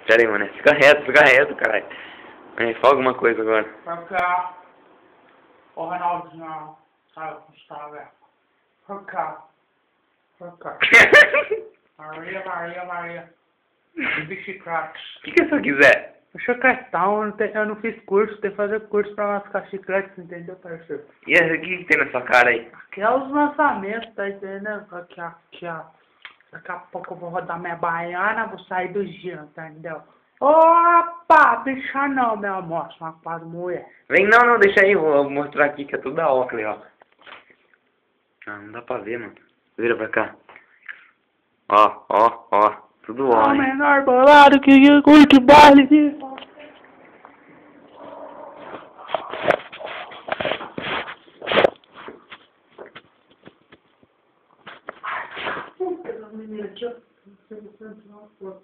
Pera aí, mano. Fica reto, caralho. Fala alguma coisa agora. Porque o Ronaldinho sabe como está, velho. Porque. Maria. Bicicletas. O que você quiser? Chicletão, eu não fiz curso, tem que fazer curso pra mascar chicletes, entendeu, parceiro? E o que tem na sua cara aí? Aqui é os lançamentos, tá entendendo? Aqui, ó. Daqui a pouco eu vou rodar minha baiana, vou sair do giro, entendeu? Opa, bicha não, meu amor, sou uma quase mulher. Vem, não, deixa aí, vou mostrar aqui que é tudo da Oakley, ó. Ah, não dá pra ver, mano. Vira pra cá. Ó, tudo ó, O hein? menor bolado que curte baile de... Menina, deixa eu...